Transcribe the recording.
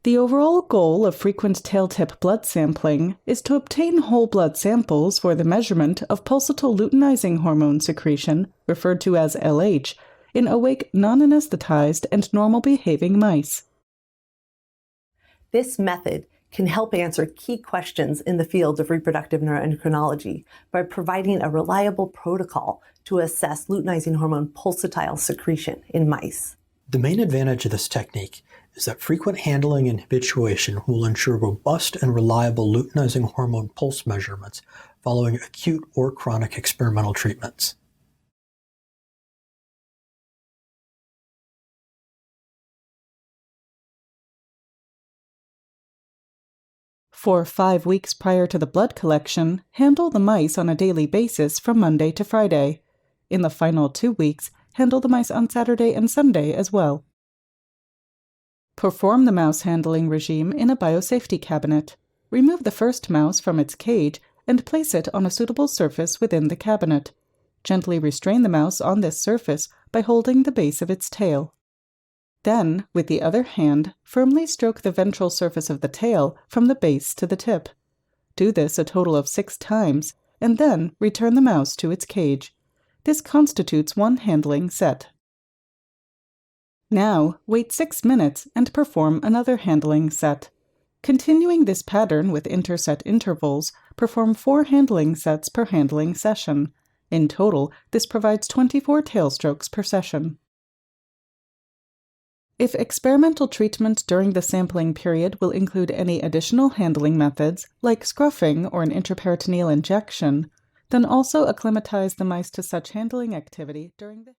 The overall goal of frequent tail-tip blood sampling is to obtain whole blood samples for the measurement of pulsatile luteinizing hormone secretion, referred to as LH, in awake, non-anesthetized, and normal-behaving mice. This method can help answer key questions in the field of reproductive neuroendocrinology by providing a reliable protocol to assess luteinizing hormone pulsatile secretion in mice. The main advantage of this technique is that frequent handling and habituation will ensure robust and reliable luteinizing hormone pulse measurements following acute or chronic experimental treatments. For 5 weeks prior to the blood collection, handle the mice on a daily basis from Monday to Friday. In the final 2 weeks, handle the mice on Saturday and Sunday as well. Perform the mouse handling regime in a biosafety cabinet. Remove the first mouse from its cage and place it on a suitable surface within the cabinet. Gently restrain the mouse on this surface by holding the base of its tail. Then, with the other hand, firmly stroke the ventral surface of the tail from the base to the tip. Do this a total of 6 times, and then return the mouse to its cage. This constitutes one handling set. Now, wait 6 minutes and perform another handling set. Continuing this pattern with interset intervals, perform 4 handling sets per handling session. In total, this provides 24 tail strokes per session. If experimental treatment during the sampling period will include any additional handling methods, like scruffing or an intraperitoneal injection, then also acclimatize the mice to such handling activity during the